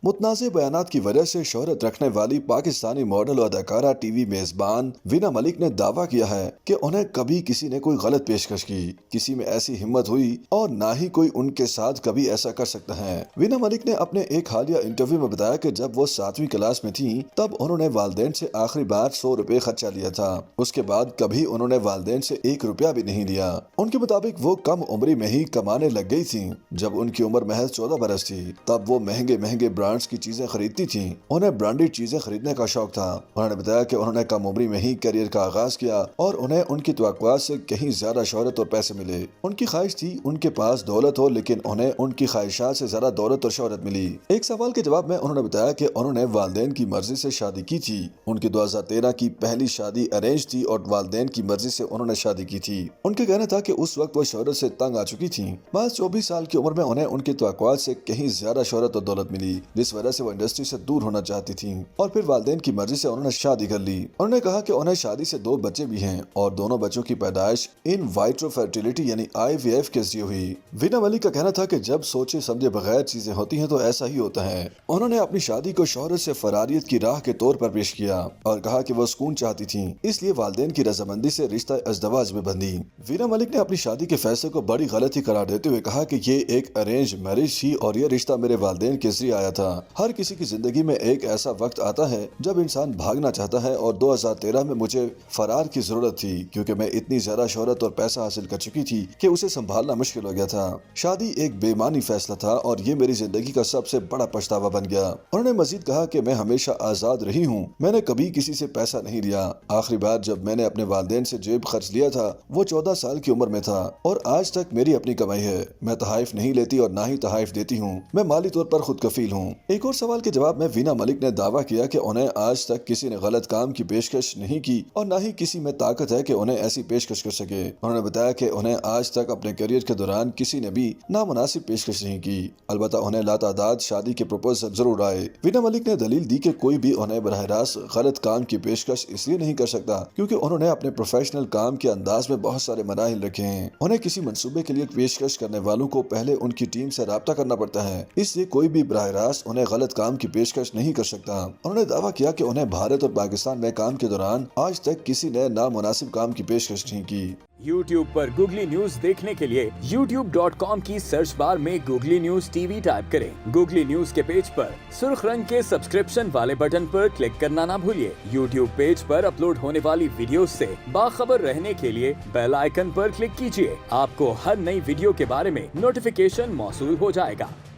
मुतनाज़े बयानात की वजह से शोहरत रखने वाली पाकिस्तानी मॉडल और अदाकारा टीवी मेजबान वीना मलिक ने दावा किया है कि उन्हें कभी किसी ने कोई गलत पेशकश की, किसी में ऐसी हिम्मत हुई और ना ही कोई उनके साथ कभी ऐसा कर सकता है। वीना मलिक ने अपने एक हालिया इंटरव्यू में बताया कि जब वो 7वीं क्लास में थी तब उन्होंने वालिदैन से आखिरी बार 100 रुपए खर्चा लिया था। उसके बाद कभी उन्होंने वालिदैन से 1 रुपया भी नहीं लिया। उनके मुताबिक वो कम उम्री में ही कमाने लग गई थी। जब उनकी उम्र महज 14 बरस थी तब वो महंगे महंगे ब्रांड्स की चीजें खरीदती थी। उन्हें ब्रांडेड चीजें खरीदने का शौक था। उन्होंने बताया कि उन्होंने कम उम्री में ही करियर का आगाज किया और उन्हें उनकी तवक्कुआत से कहीं ज्यादा शोहरत और पैसे मिले। उनकी ख्वाहिश थी उनके पास दौलत हो, लेकिन उन्हें उनकी ख्वाहिशात से ज्यादा दौलत और शोहरत मिली। एक सवाल के जवाब में उन्होंने बताया कि उन्होंने वालिदैन की मर्जी से शादी की थी। उनकी 2013 की पहली शादी अरेंज थी और वालिदैन की मर्जी से उन्होंने शादी की थी। उनका कहना था कि उस वक्त वो शोहरत से तंग आ चुकी थी। बस 24 साल की उम्र में उन्हें उनकी तवक्कुआत से कहीं ज्यादा शोहरत और दौलत मिली, जिस वजह से वो इंडस्ट्री से दूर होना चाहती थी और फिर वालिदैन की मर्जी से उन्होंने शादी कर ली। उन्होंने कहा कि उन्हें शादी से 2 बच्चे भी हैं और दोनों बच्चों की पैदाइश इन वाइट्रो फर्टिलिटी यानी IVF के जरिए हुई। वीना मलिक का कहना था कि जब सोचे समझे बगैर चीजें होती हैं तो ऐसा ही होता है। उन्होंने अपनी शादी को शोहरत से फरारियत की राह के तौर पर पेश किया और कहा कि वो सुकून चाहती थी, इसलिए वालिदैन की रजामंदी से रिश्ता अज़दवाज में बंधी। वीना मलिक ने अपनी शादी के फैसले को बड़ी गलती करार देते हुए कहा कि ये एक अरेंज मैरिज थी और ये रिश्ता मेरे वालिदैन के जरिए आया था। हर किसी की जिंदगी में एक ऐसा वक्त आता है जब इंसान भागना चाहता है और 2013 में मुझे फरार की जरूरत थी क्योंकि मैं इतनी ज्यादा शोहरत और पैसा हासिल कर चुकी थी कि उसे संभालना मुश्किल हो गया था। शादी एक बेमानी फैसला था और ये मेरी जिंदगी का सबसे बड़ा पछतावा बन गया। उन्होंने मजीद कहा कि मैं हमेशा आजाद रही हूँ, मैंने कभी किसी से पैसा नहीं लिया। आखिरी बार जब मैंने अपने वालिदैन से जेब खर्च लिया था वो 14 साल की उम्र में था और आज तक मेरी अपनी कमाई है। मैं तहाइफ नहीं लेती और ना ही तहाइफ देती हूँ। मैं माली तौर पर खुद कफील हूँ। एक और सवाल के जवाब में वीना मलिक ने दावा किया कि उन्हें आज तक किसी ने गलत काम की पेशकश नहीं की और ना ही किसी में ताकत है कि उन्हें ऐसी पेशकश कर सके। उन्होंने बताया कि उन्हें आज तक अपने करियर के दौरान किसी ने भी नामुनासिब पेशकश नहीं की। अलबत्ता उन्हें लातादाद शादी के प्रपोजल जरूर आए। वीना मलिक ने दलील दी कि कोई भी उन्हें बराह रास्त गलत काम की पेशकश इसलिए नहीं कर सकता क्योंकि उन्होंने अपने प्रोफेशनल काम के अंदाज में बहुत सारे मराहिल रखे हैं। उन्हें किसी मंसूबे के लिए पेशकश करने वालों को पहले उनकी टीम से राब्ता करना पड़ता है, इसलिए कोई भी बराह रास्त उन्हें गलत काम की पेशकश नहीं कर सकता। उन्होंने दावा किया कि उन्हें भारत और पाकिस्तान में काम के दौरान आज तक किसी ने नामुनासिब काम की पेशकश नहीं की। YouTube पर गूगली न्यूज देखने के लिए youtube.com की सर्च बार में गूगली न्यूज TV टाइप करें। गूगली न्यूज के पेज पर सुर्ख रंग के सब्सक्रिप्शन वाले बटन पर क्लिक करना ना भूलिए। YouTube पेज पर अपलोड होने वाली वीडियोस से बाखबर रहने के लिए बेल आइकन पर क्लिक कीजिए। आपको हर नई वीडियो के बारे में नोटिफिकेशन मौसूल हो जाएगा।